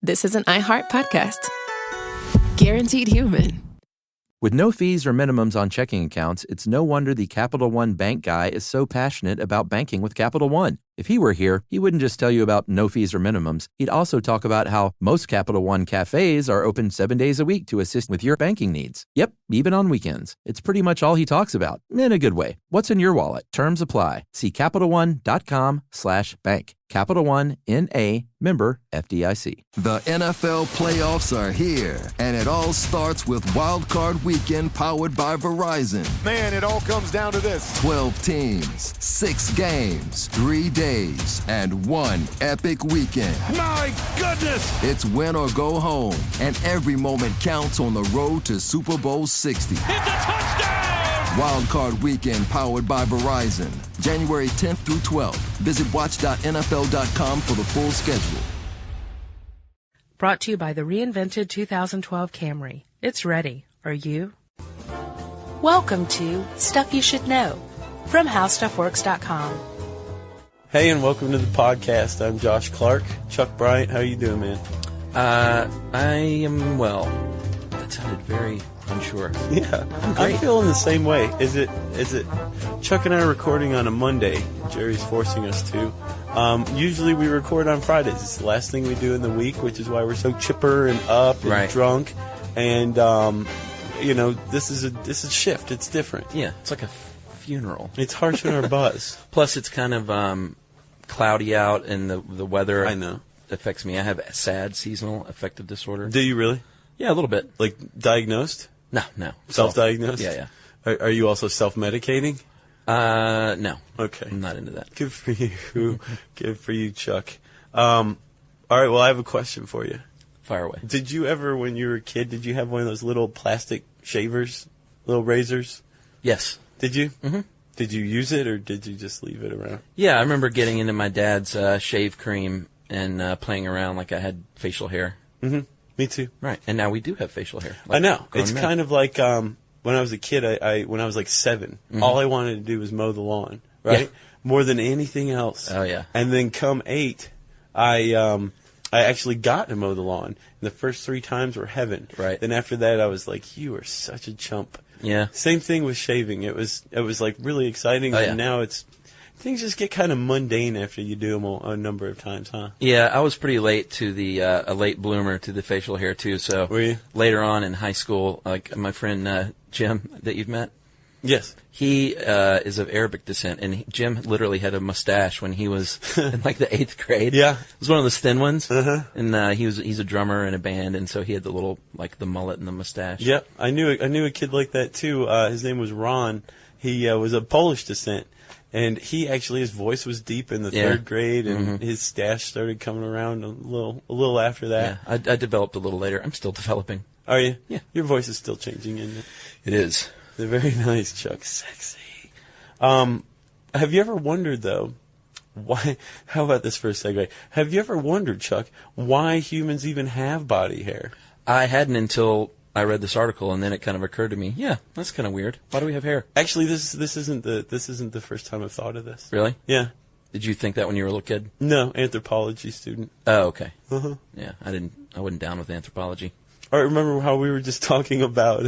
this is an iHeart podcast. Guaranteed human. With no fees or minimums on checking accounts, it's no wonder the Capital One bank guy is so passionate about banking with Capital One. If he were here, he wouldn't just tell you about no fees or minimums. He'd also talk about how most Capital One cafes are open 7 days a week to assist with your banking needs. Yep, even on weekends. It's pretty much all he talks about, in a good way. What's in your wallet? Terms apply. See CapitalOne.com/bank. Capital One, N.A., member FDIC. The NFL playoffs are here, and it all starts with Wild Card Weekend powered by Verizon. Man, it all comes down to this. 12 teams, 6 games, 3 days, and one epic weekend. My goodness! It's win or go home, and every moment counts on the road to Super Bowl 60. It's a touchdown! Wild Card Weekend powered by Verizon. January 10th through 12th. Visit watch.nfl.com for the full schedule. Brought to you by the reinvented 2012 Camry. It's ready. Are you? Welcome to Stuff You Should Know from HowStuffWorks.com. Hey, and welcome to the podcast. I'm Josh Clark. Chuck Bryant, how you doing, man? I am well. That sounded very unsure. Yeah, I'm feeling the same way. Is it? Chuck and I are recording on a Monday. Jerry's forcing us to. Usually we record on Fridays. It's the last thing we do in the week, which is why we're so chipper and up and drunk. And this is a shift. It's different. Yeah, it's like a funeral. It's harsh on our buzz. Plus, it's kind of cloudy out, and the weather. I know. Affects me. I have SAD, seasonal affective disorder. Do you really? Yeah, a little bit. Like diagnosed? No. Self-diagnosed? Yeah. Are you also self-medicating? No. Okay. I'm not into that. Good for you. Good for you, Chuck. All right, well, I have a question for you. Fire away. Did you ever, when you were a kid, did you have one of those little plastic shavers, little razors? Yes. Did you? Mm-hmm. Did you use it, or did you just leave it around? Yeah, I remember getting into my dad's shave cream and playing around like I had facial hair. Mm-hmm. Me too. Right, and now we do have facial hair. Like I know. It's men. kind of like when I was a kid, when I was like 7, all I wanted to do was mow the lawn, right? Yeah. More than anything else. Oh, yeah. And then come 8, I actually got to mow the lawn. And the first 3 times were heaven. Right. Then after that, I was like, you are such a chump. Yeah. Same thing with shaving. It was like really exciting, Oh, yeah. and now things just get kind of mundane after you do them a number of times, huh? Yeah, I was pretty late to a late bloomer to the facial hair too. So were you? Later on in high school, like my friend Jim that you've met. Yes. He is of Arabic descent, and Jim literally had a mustache when he was in like the 8th grade. Yeah. It was one of those thin ones. Uh-huh. And he's a drummer in a band, and so he had the little the mullet and the mustache. Yep. I knew a kid like that too. His name was Ron. He was of Polish descent. And his voice was deep in the 3rd grade, and his stash started coming around a little after that. Yeah, I developed a little later. I'm still developing. Are you? Yeah. Your voice is still changing, isn't it? It is. They're very nice, Chuck. Sexy. Have you ever wondered, though, why? How about this for a segue? Have you ever wondered, Chuck, why humans even have body hair? I hadn't until I read this article, and then it kind of occurred to me. Yeah, that's kind of weird. Why do we have hair? Actually, this isn't the first time I've thought of this. Really? Yeah. Did you think that when you were a little kid? No, anthropology student. Oh, okay. Uh-huh. Yeah, I wasn't down with anthropology. All right, remember how we were just talking about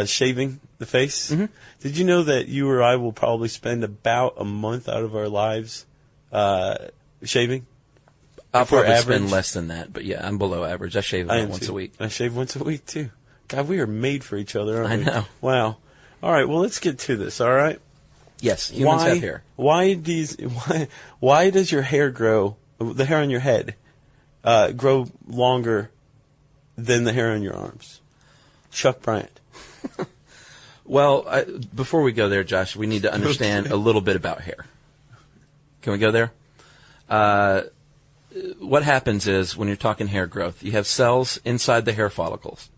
shaving the face? Mm-hmm. Did you know that you or I will probably spend about a month out of our lives shaving? I'll probably average? spend less than that, but yeah, I'm below average. I shave about once a week. I shave once a week, too. God, we are made for each other, aren't we? I know. Wow. All right, well, let's get to this, all right? Yes, humans have hair. Why does your hair grow, the hair on your head, grow longer than the hair on your arms? Chuck Bryant. Well, before we go there, Josh, we need to understand a little bit about hair. Can we go there? What happens is, when you're talking hair growth, you have cells inside the hair follicles.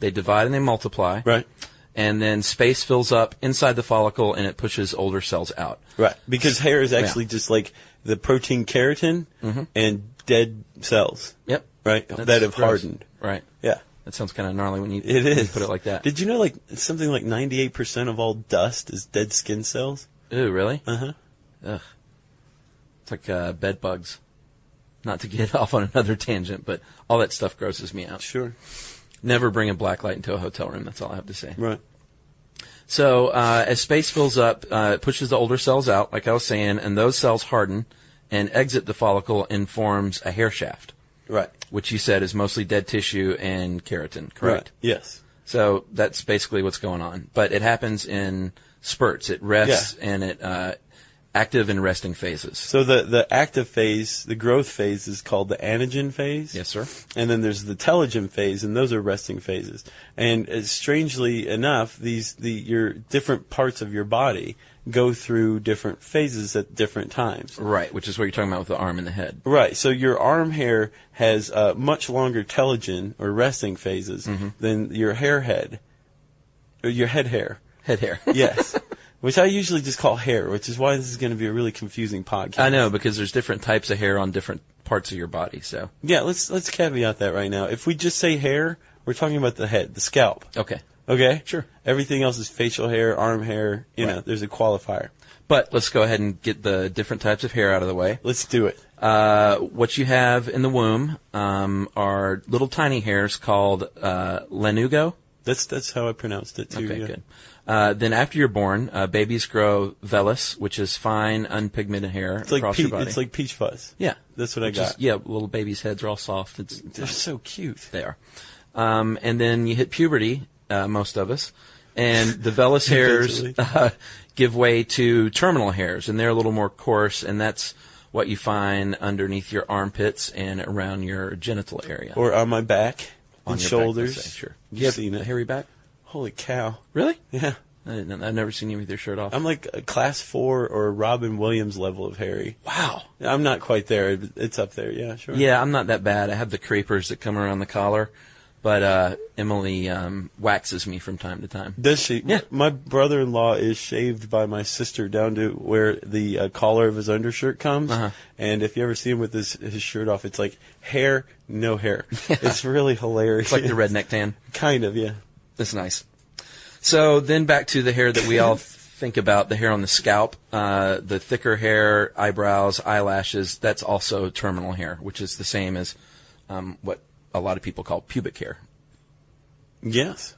They divide and they multiply. Right. And then space fills up inside the follicle, and it pushes older cells out. Right. Because hair is actually just like the protein keratin and dead cells. Yep. Right? That have hardened. Right. Yeah. That sounds kind of gnarly when you It is. put it like that. Did you know something like 98% of all dust is dead skin cells? Ooh, really? Uh-huh. Ugh. It's like bed bugs. not to get off on another tangent, but all that stuff grosses me out. Sure. Never bring a black light into a hotel room. That's all I have to say. Right. So as space fills up, it pushes the older cells out, like I was saying, and those cells harden and exit the follicle and forms a hair shaft. Right. Which you said is mostly dead tissue and keratin, correct? Right. Yes. So that's basically what's going on. But it happens in spurts. It rests and it active and resting phases. So the active phase, the growth phase, is called the anagen phase. Yes, sir. And then there's the telogen phase, and those are resting phases. And strangely enough, your different parts of your body go through different phases at different times. Right, which is what you're talking about with the arm and the head. Right. So your arm hair has much longer telogen or resting phases than your head hair. Head hair. Yes. Which I usually just call hair, which is why this is going to be a really confusing podcast. I know, because there's different types of hair on different parts of your body. So yeah, let's caveat that right now. If we just say hair, we're talking about the head, the scalp. Okay. Okay? Sure. Everything else is facial hair, arm hair, you know, there's a qualifier. But let's go ahead and get the different types of hair out of the way. Let's do it. What you have in the womb are little tiny hairs called lanugo. That's how I pronounced it, too. Okay, yeah. good. Then after you're born, babies grow vellus, which is fine, unpigmented hair across your body. It's like peach fuzz. Yeah. That's what I got. Little babies' heads are all soft. They're so cute. They are. And then you hit puberty, most of us, and the vellus hairs give way to terminal hairs, and they're a little more coarse, and that's what you find underneath your armpits and around your genital area. Or on my back, on and your shoulders. Back, sure. You've seen a it. hairy back? Holy cow. Really? Yeah. I've never seen you with your shirt off. I'm like a class 4 or Robin Williams level of hairy. Wow. I'm not quite there. It's up there. Yeah, sure. Yeah, I'm not that bad. I have the creepers that come around the collar, but Emily waxes me from time to time. Does she? Yeah. My brother-in-law is shaved by my sister down to where the collar of his undershirt comes. And if you ever see him with his shirt off, it's like hair, no hair. Yeah. It's really hilarious. It's like the redneck tan. Kind of, yeah. That's nice. So then back to the hair that we all think about, the hair on the scalp, the thicker hair, eyebrows, eyelashes, that's also terminal hair, which is the same as what a lot of people call pubic hair. Yes.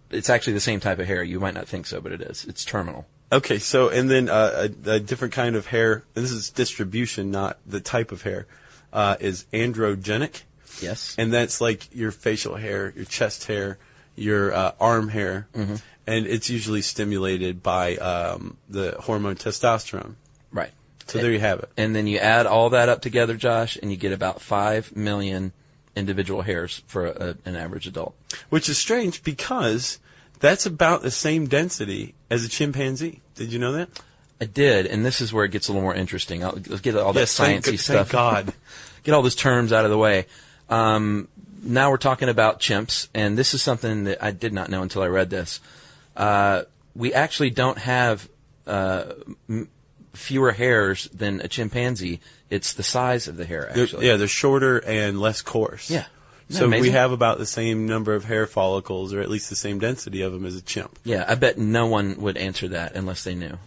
It's actually the same type of hair. You might not think so, but it is. It's terminal. Okay, so, and then a different kind of hair, and this is distribution, not the type of hair, is androgenic. Yes. And that's like your facial hair, your chest hair, your arm hair, and it's usually stimulated by the hormone testosterone. Right. So there you have it. And then you add all that up together, Josh, and you get about 5 million individual hairs for an average adult. Which is strange because that's about the same density as a chimpanzee. Did you know that? I did, and this is where it gets a little more interesting. Let's get all that sciencey stuff. Thank God. Get all those terms out of the way. Now we're talking about chimps, and this is something that I did not know until I read this. We actually don't have fewer hairs than a chimpanzee. It's the size of the hair, actually. They're shorter and less coarse. Yeah. So we have about the same number of hair follicles, or at least the same density of them as a chimp. Yeah, I bet no one would answer that unless they knew.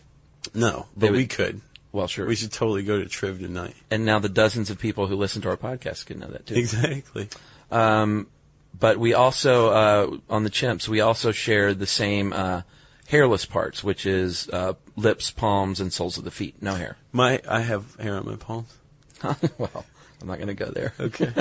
No, but we could. Well, sure. We should totally go to Triv tonight. And now the dozens of people who listen to our podcast can know that, too. Exactly. But we also, on the chimps, we also share the same hairless parts, which is lips, palms, and soles of the feet. No hair. I have hair on my palms. Well, I'm not going to go there. Okay.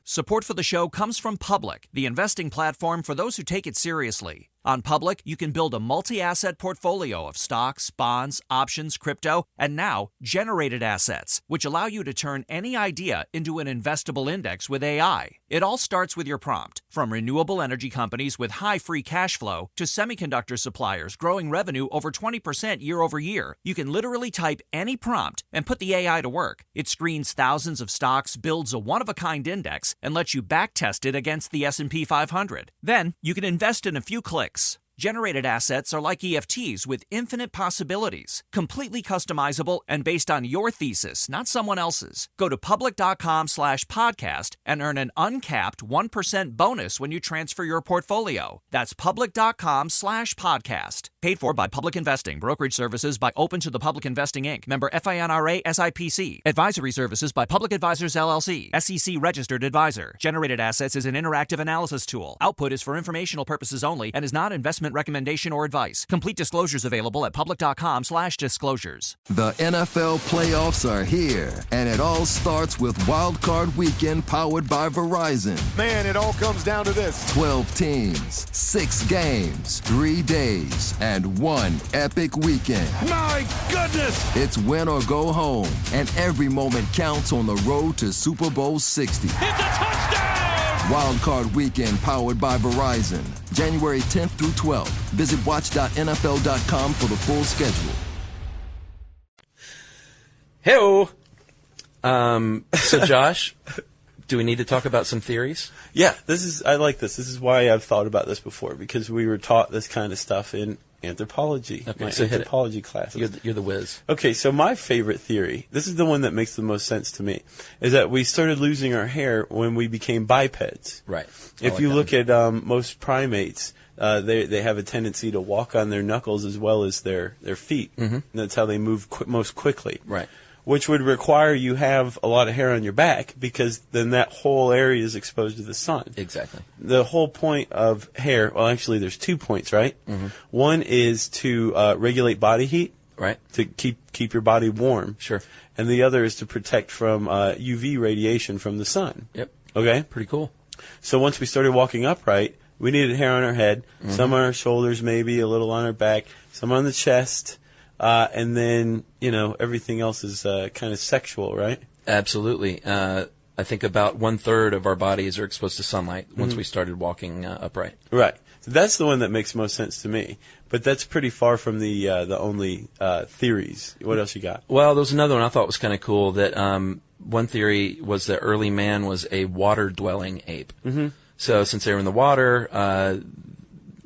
Support for the show comes from Public, the investing platform for those who take it seriously. On Public, you can build a multi-asset portfolio of stocks, bonds, options, crypto, and now generated assets, which allow you to turn any idea into an investable index with AI. It all starts with your prompt, from renewable energy companies with high free cash flow to semiconductor suppliers growing revenue over 20% year over year. You can literally type any prompt and put the AI to work. It screens thousands of stocks, builds a one-of-a-kind index, and lets you backtest it against the S&P 500. Then, you can invest in a few clicks. Generated assets are like EFTs with infinite possibilities, completely customizable and based on your thesis, not someone else's. Go to public.com/podcast and earn an uncapped 1% bonus when you transfer your portfolio. That's public.com/podcast. Paid for by Public Investing. Brokerage services by Open to the Public Investing, Inc. Member FINRA SIPC. Advisory services by Public Advisors LLC. SEC registered advisor. Generated assets is an interactive analysis tool. Output is for informational purposes only and is not investment recommendation or advice. Complete disclosures available at public.com/disclosures. The NFL playoffs are here, and it all starts with Wild Card Weekend powered by Verizon. Man, it all comes down to this. 12 teams, 6 games, 3 days, and 1 epic weekend. My goodness! It's win or go home, and every moment counts on the road to Super Bowl 60. It's a touchdown! Wild Card Weekend powered by Verizon. January 10th through 12th. Visit watch.nfl.com for the full schedule. Hey-o! So Josh, do we need to talk about some theories? Yeah, I like this. This is why I've thought about this before, because we were taught this kind of stuff in anthropology, Okay, so anthropology classes. You're the whiz. Okay, so my favorite theory, this is the one that makes the most sense to me, is that we started losing our hair when we became bipeds. Right. If you look at most primates, they have a tendency to walk on their knuckles as well as their feet. Mm-hmm. And that's how they move most quickly. Right. Which would require you have a lot of hair on your back, because then that whole area is exposed to the sun. Exactly. The whole point of hair, well, actually, there's 2 points, right? Mm-hmm. One is to regulate body heat, right? To keep your body warm. Sure. And the other is to protect from UV radiation from the sun. Yep. Okay? Pretty cool. So once we started walking upright, we needed hair on our head, some on our shoulders maybe, a little on our back, some on the chest. And then, everything else is kind of sexual, right? Absolutely. I think about 1/3 of our bodies are exposed to sunlight once we started walking upright. Right. So that's the one that makes most sense to me. But that's pretty far from the only theories. What else you got? Well, there was another one I thought was kind of cool. That one theory was that early man was a water-dwelling ape. Mm-hmm. So since they were in the water,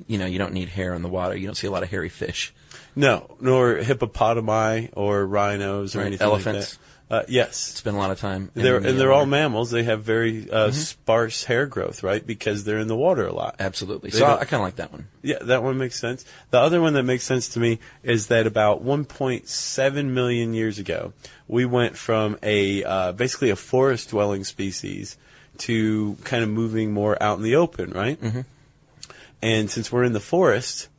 you don't need hair in the water. You don't see a lot of hairy fish. No, nor hippopotami or rhinos or anything elephants. like that. Yes. Spend a lot of time. They're all mammals. They have very sparse hair growth, right? Because they're in the water a lot. Absolutely. So I kind of like that one. Yeah, that one makes sense. The other one that makes sense to me is that about 1.7 million years ago, we went from basically a forest-dwelling species to kind of moving more out in the open, right? Mm-hmm. And since we're in the forest,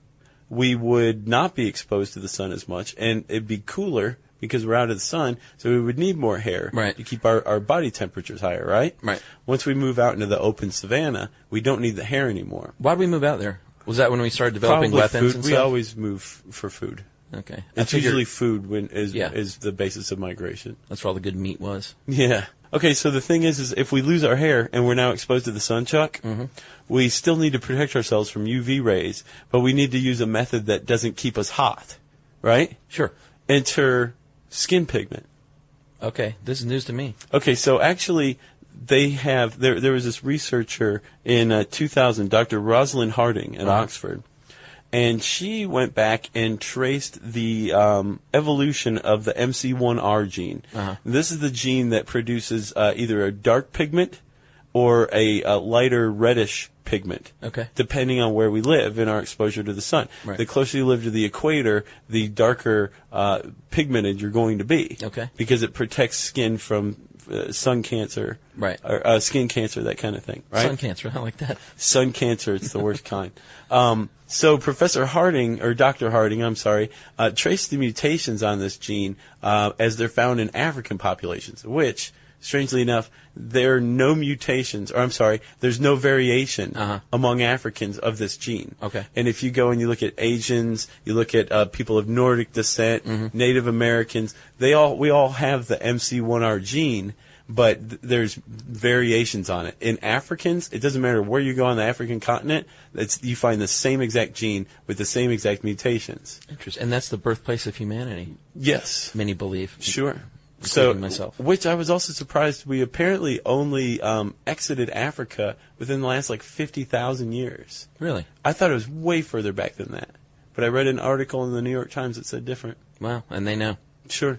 we would not be exposed to the sun as much, and it'd be cooler because we're out of the sun, so we would need more hair to keep our body temperatures higher, right? Right. Once we move out into the open savanna, we don't need the hair anymore. Why did we move out there? Was that when we started developing Probably weapons food. and We stuff? always move for food. Okay. It's usually food is the basis of migration. That's where all the good meat was. Yeah. Okay, so the thing is if we lose our hair and we're now exposed to the sun, Chuck, we still need to protect ourselves from UV rays, but we need to use a method that doesn't keep us hot, right? Sure. Enter skin pigment. Okay, this is news to me. Okay, so actually there was this researcher in 2000, Dr. Rosalind Harding at Oxford, and she went back and traced the evolution of the MC1R gene. This is the gene that produces either a dark pigment or a lighter reddish pigment, depending on where we live in our exposure to the sun. Right. The closer you live to the equator, the darker pigmented you're going to be, because it protects skin from sun cancer, or skin cancer, that kind of thing. Right? Sun cancer, I like that. Sun cancer, it's the worst kind. So Professor Harding, or Dr. Harding, I'm sorry, traced the mutations on this gene as they're found in African populations, which, strangely enough, there are no mutations, or I'm sorry, there's no variation among Africans of this gene. Okay. And if you go and you look at Asians, you look at people of Nordic descent, Native Americans, we all have the MC1R gene, but there's variations on it. In Africans, it doesn't matter where you go on the African continent, you find the same exact gene with the same exact mutations. Interesting. And that's the birthplace of humanity. Yes. Many believe. Sure. So, myself. which I was also surprised, we apparently only exited Africa within the last 50,000 years. Really? I thought it was way further back than that. But I read an article in the New York Times that said different. Wow, and they know. Sure.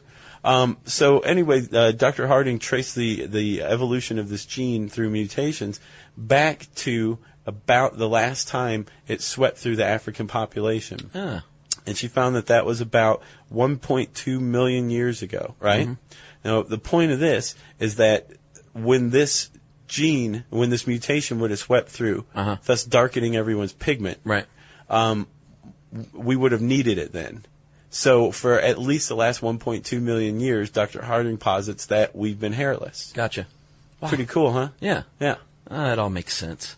So anyway, Dr. Harding traced the evolution of this gene through mutations back to about the last time it swept through the African population. Ah. And she found that was about 1.2 million years ago, right? Mm-hmm. Now, the point of this is that when this mutation would have swept through, thus darkening everyone's pigment, right? We would have needed it then. So for at least the last 1.2 million years, Dr. Harding posits that we've been hairless. Gotcha. Wow. Pretty cool, huh? Yeah. Yeah. It all makes sense.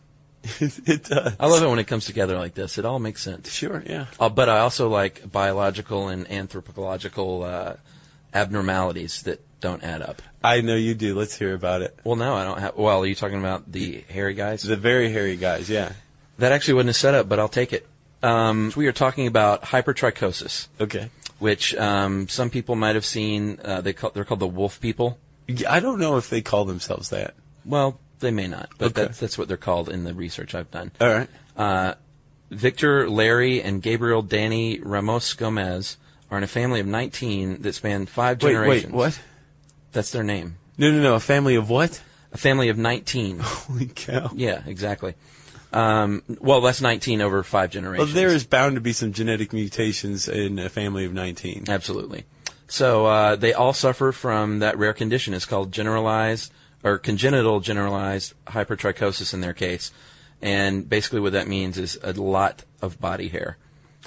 It does. I love it when it comes together like this. It all makes sense. Sure, yeah. But I also like biological and anthropological abnormalities that don't add up. I know you do. Let's hear about it. Well, no, I don't have. Well, are you talking about the hairy guys? The very hairy guys, yeah. That actually wasn't a setup, but I'll take it. We are talking about hypertrichosis. Okay. Which some people might have seen. They're called the wolf people. I don't know if they call themselves that. Well, they may not, but okay. that's what they're called in the research I've done. All right. Victor, Larry, and Gabriel Danny Ramos Gomez are in a family of 19 that span 5 generations. Wait, what? That's their name. No. A family of what? A family of 19. Holy cow. Yeah, exactly. Well, that's 19 over 5 generations. Well, there is bound to be some genetic mutations in a family of 19. Absolutely. So they all suffer from that rare condition. It's called congenital generalized hypertrichosis in their case. And basically what that means is a lot of body hair.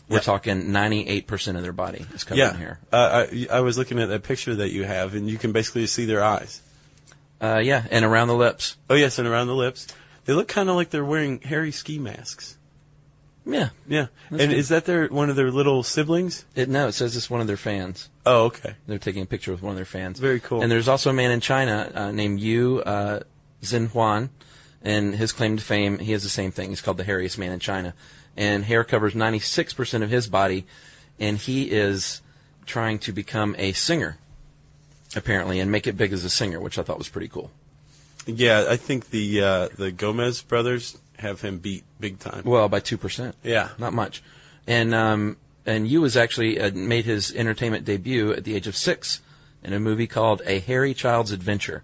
We're talking 98% of their body is covered in hair. I was looking at that picture that you have, and you can basically see their eyes. Yeah, and around the lips. Oh, yes, and around the lips. They look kind of like they're wearing hairy ski masks. Yeah. Yeah. That's and good. Is that one of their little siblings? No, it says it's one of their fans. Oh, okay. They're taking a picture with one of their fans. Very cool. And there's also a man in China named Yu Xinhuan, and his claim to fame, he has the same thing. He's called the hairiest man in China. And hair covers 96% of his body, and he is trying to become a singer, apparently, and make it big as a singer, which I thought was pretty cool. Yeah, I think the Gomez brothers have him beat big time. Well, by 2%. Yeah. Not much. And Yu was actually made his entertainment debut at the age of 6 in a movie called A Hairy Child's Adventure.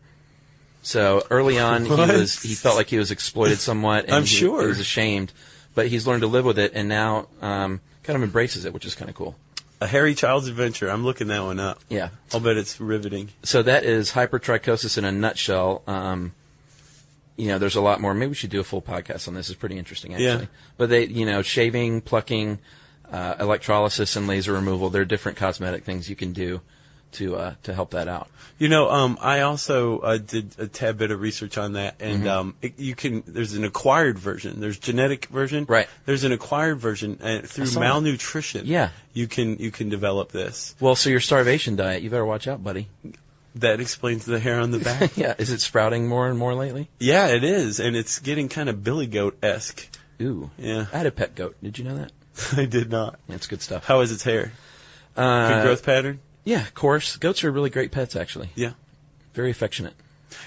So early on, he felt like he was exploited somewhat, and he was ashamed. But he's learned to live with it, and now kind of embraces it, which is kind of cool. A Hairy Child's Adventure. I'm looking that one up. Yeah. I'll bet it's riveting. So that is hypertrichosis in a nutshell. There's a lot more. Maybe we should do a full podcast on this. It's pretty interesting, actually. Yeah. But shaving, plucking, electrolysis, and laser removal, there are different cosmetic things you can do to help that out. I also did a tad bit of research on that, and there's an acquired version. There's genetic version. Right. There's an acquired version, and through malnutrition, you can develop this. Well, so your starvation diet, you better watch out, buddy. That explains the hair on the back. Yeah. Is it sprouting more and more lately? Yeah, it is, and it's getting kind of Billy Goat-esque. Ooh. Yeah. I had a pet goat. Did you know that? I did not. Yeah, it's good stuff. How is its hair? Good growth pattern? Yeah, coarse. Goats are really great pets, actually. Yeah. Very affectionate.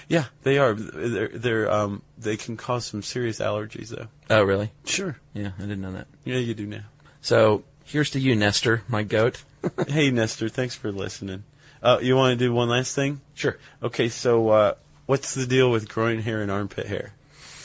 Yeah, they are. They can cause some serious allergies, though. Oh, really? Sure. Yeah, I didn't know that. Yeah, you do now. So here's to you, Nestor, my goat. Hey, Nestor, thanks for listening. You want to do one last thing? Sure. Okay, so what's the deal with groin hair and armpit hair?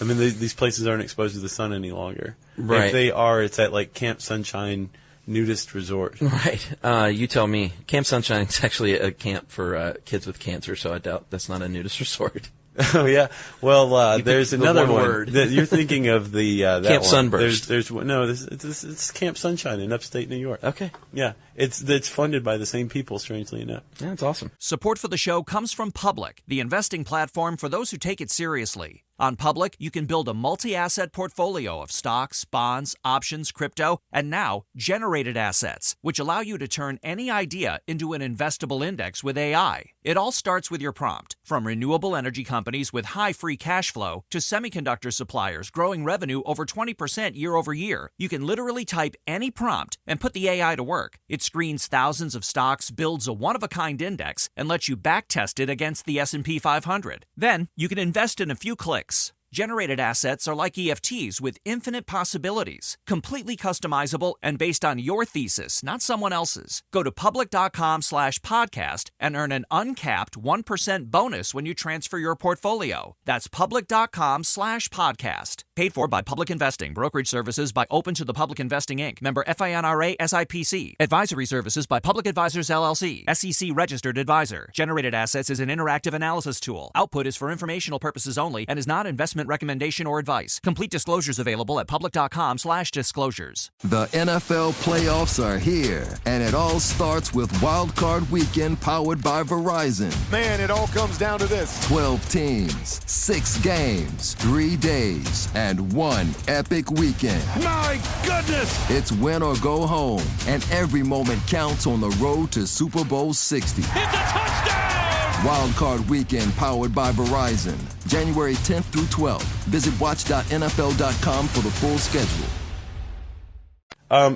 I mean, these places aren't exposed to the sun any longer. Right. If they are, it's at like Camp Sunshine nudist resort. Right. You tell me. Camp Sunshine is actually a camp for kids with cancer, so I doubt that's not a nudist resort. Oh yeah. Well, there's another one. Word. You're thinking of the that Camp one. Sunburst. It's Camp Sunshine in upstate New York. Okay. Yeah. It's funded by the same people, strangely enough. Yeah, that's awesome. Support for the show comes from Public, the investing platform for those who take it seriously. On Public, you can build a multi-asset portfolio of stocks, bonds, options, crypto, and now generated assets, which allow you to turn any idea into an investable index with AI. It all starts with your prompt. From renewable energy companies with high free cash flow to semiconductor suppliers growing revenue over 20% year over year, you can literally type any prompt and put the AI to work. It screens thousands of stocks, builds a one-of-a-kind index, and lets you backtest it against the S&P 500. Then, you can invest in a few clicks. Generated assets are like EFTs with infinite possibilities, completely customizable and based on your thesis, not someone else's. Go to public.com/podcast and earn an uncapped 1% bonus when you transfer your portfolio. That's public.com/podcast. Paid for by Public Investing. Brokerage services by Open to the Public Investing, Inc. Member FINRA SIPC. Advisory services by Public Advisors, LLC. SEC registered advisor. Generated assets is an interactive analysis tool. Output is for informational purposes only and is not investment recommendation or advice. Complete disclosures available at public.com/disclosures. The NFL playoffs are here, and it all starts with Wild Card Weekend powered by Verizon. Man, it all comes down to this. 12 teams, 6 games, 3 days, and one epic weekend. My goodness! It's win or go home, and every moment counts on the road to Super Bowl 60. It's a touchdown! Wild Card Weekend powered by Verizon. January 10th through 12th. Visit watch.nfl.com for the full schedule.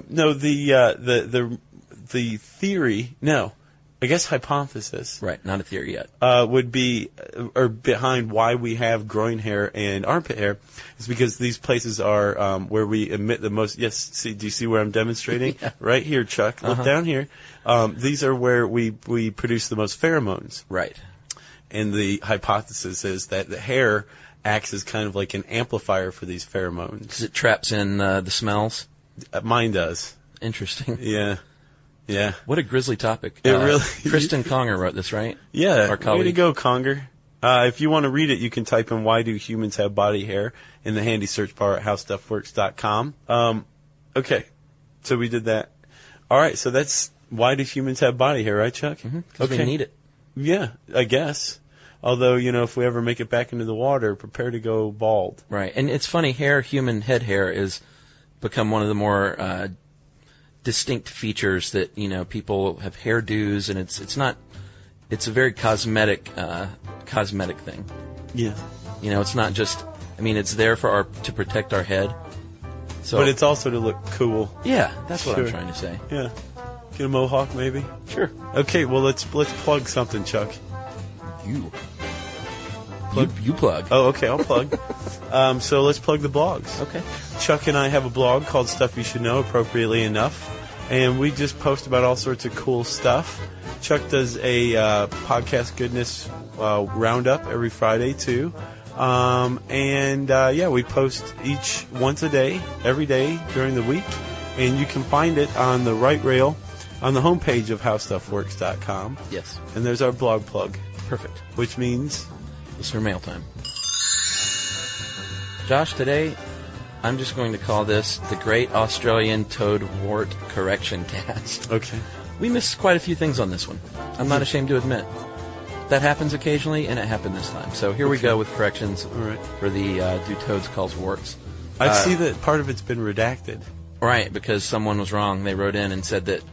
No, the theory, no, I guess hypothesis. Right, not a theory yet. Would be, or behind why we have groin hair and armpit hair is because these places are where we emit the most. Yes, see, do you see where I'm demonstrating? Yeah. Right here, Chuck. Look down here. These are where we produce the most pheromones. Right. And the hypothesis is that the hair acts as kind of like an amplifier for these pheromones. Because it traps in the smells? Mine does. Interesting. Yeah. Yeah. What a grisly topic. It really. Kristen Conger wrote this, right? Yeah. Our colleague. Way to go, Conger. If you want to read it, you can type in "Why do humans have body hair" in the handy search bar at howstuffworks.com. Okay. So we did that. All right. So that's why do humans have body hair, right, Chuck? Because we need it. Yeah, I guess. Although, if we ever make it back into the water, prepare to go bald. Right. And it's funny, human head hair is become one of the more distinct features that, people have hairdos, and it's a very cosmetic thing. Yeah. It's not just, it's there to protect our head. So, but it's also to look cool. Yeah, that's what I'm trying to say. Yeah. Get a mohawk, maybe? Sure. Okay, well, let's plug something, Chuck. You plug. Oh, okay, I'll plug. So let's plug the blogs. Okay. Chuck and I have a blog called Stuff You Should Know, appropriately enough, and we just post about all sorts of cool stuff. Chuck does a podcast goodness roundup every Friday, too. We post once a day, every day during the week, and you can find it on the right rail on the homepage of howstuffworks.com. Yes. And there's our blog plug. Perfect. Which means? Listener mail time. Josh, today I'm just going to call this the Great Australian Toad Wart Correction Cast. Okay. We missed quite a few things on this one. I'm not ashamed to admit. That happens occasionally, and it happened this time. So here we go with corrections for the Do Toads Calls Warts. I see that part of it's been redacted. Right, because someone was wrong. They wrote in and said that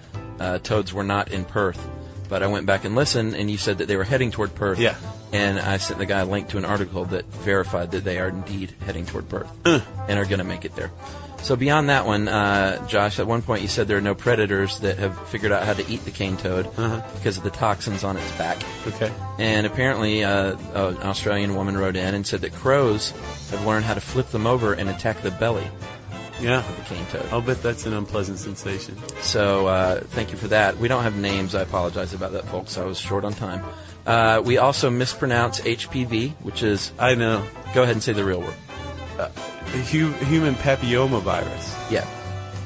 toads were not in Perth. But I went back and listened, and you said that they were heading toward Perth. Yeah. And I sent the guy a link to an article that verified that they are indeed heading toward Perth and are going to make it there. So beyond that one, Josh, at one point you said there are no predators that have figured out how to eat the cane toad because of the toxins on its back. Okay. And apparently an Australian woman wrote in and said that crows have learned how to flip them over and attack the belly. Yeah, of the cane toad. I'll bet that's an unpleasant sensation. So thank you for that. We don't have names. I apologize about that, folks. I was short on time. We also mispronounce HPV, which is... I know. Go ahead and say the real word. Human papillomavirus. Yeah.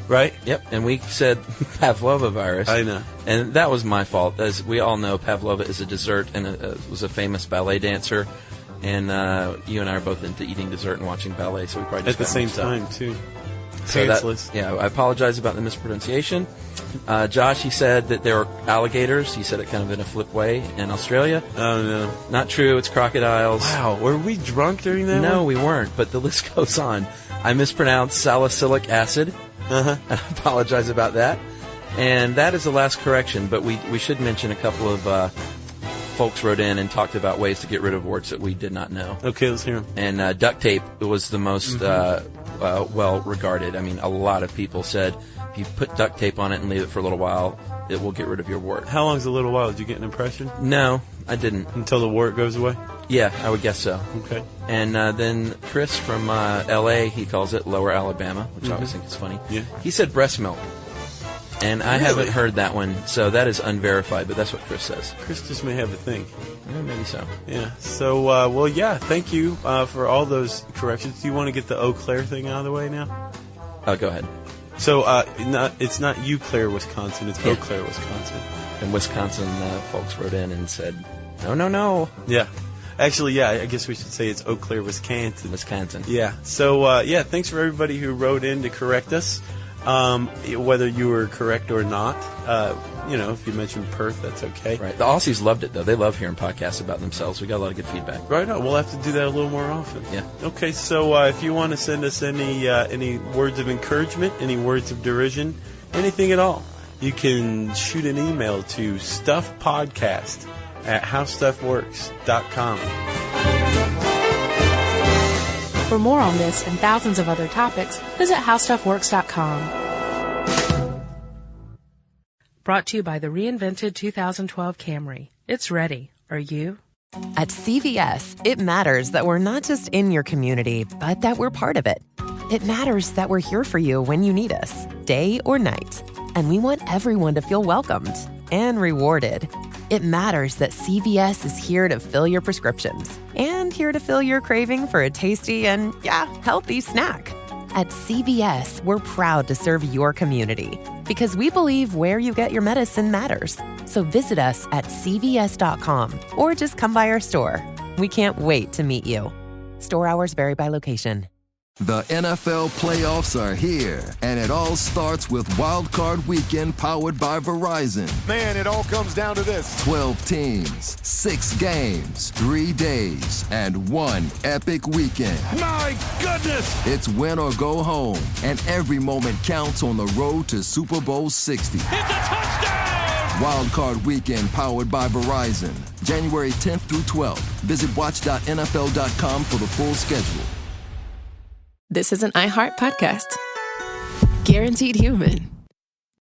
Right? Yep. And we said Pavlova virus. I know. And that was my fault. As we all know, Pavlova is a dessert and was a famous ballet dancer. And you and I are both into eating dessert and watching ballet, so we probably just at the same time, too. Pantsless. I apologize about the mispronunciation. Josh, he said that there are alligators. He said it kind of in a flip way in Australia. Oh, no. Not true. It's crocodiles. Wow. Were we drunk during that No, one? we weren't, but the list goes on. I mispronounced salicylic acid. Uh-huh. I apologize about that. And that is the last correction, but we should mention a couple of folks wrote in and talked about ways to get rid of words that we did not know. Okay, let's hear them. And duct tape was the most well-regarded. I mean, a lot of people said if you put duct tape on it and leave it for a little while, it will get rid of your wart. How long's a little while? Did you get an impression? No, I didn't. Until the wart goes away? Yeah, I would guess so. Okay. And then Chris from L.A., he calls it Lower Alabama, which I always think is funny. Yeah. He said breast milk. And I Really? haven't heard that one, so that is unverified, but that's what Chris says. Chris just may have a thing. Maybe so. Yeah. So, thank you for all those corrections. Do you want to get the Eau Claire thing out of the way now? Go ahead. So, it's not Eau Claire, Wisconsin. It's Eau Claire, Wisconsin. And Wisconsin folks wrote in and said, no. Yeah. Actually, yeah, I guess we should say it's Eau Claire, Wisconsin. Wisconsin. Yeah. So, thanks for everybody who wrote in to correct us. Whether you were correct or not, if you mentioned Perth, that's okay. Right. The Aussies loved it, though. They love hearing podcasts about themselves. We got a lot of good feedback. Right on. We'll have to do that a little more often. Yeah. Okay, so if you want to send us any words of encouragement, any words of derision, anything at all, you can shoot an email to stuffpodcast@howstuffworks.com. For more on this and thousands of other topics, visit howstuffworks.com. Brought to you by the reinvented 2012 Camry. It's ready. Are you? At CVS, it matters that we're not just in your community, but that we're part of it. It matters that we're here for you when you need us, day or night. And we want everyone to feel welcomed and rewarded. It matters that CVS is here to fill your prescriptions and here to fill your craving for a tasty and, healthy snack. At CVS, we're proud to serve your community because we believe where you get your medicine matters. So visit us at cvs.com or just come by our store. We can't wait to meet you. Store hours vary by location. The NFL playoffs are here, and it all starts with Wild Card Weekend powered by Verizon. Man, it all comes down to this. 12 teams, 6 games, 3 days, and 1 epic weekend. My goodness! It's win or go home, and every moment counts on the road to Super Bowl 60. It's a touchdown! Wild Card Weekend powered by Verizon. January 10th through 12th. Visit watch.nfl.com for the full schedule. This is an iHeart podcast. Guaranteed human.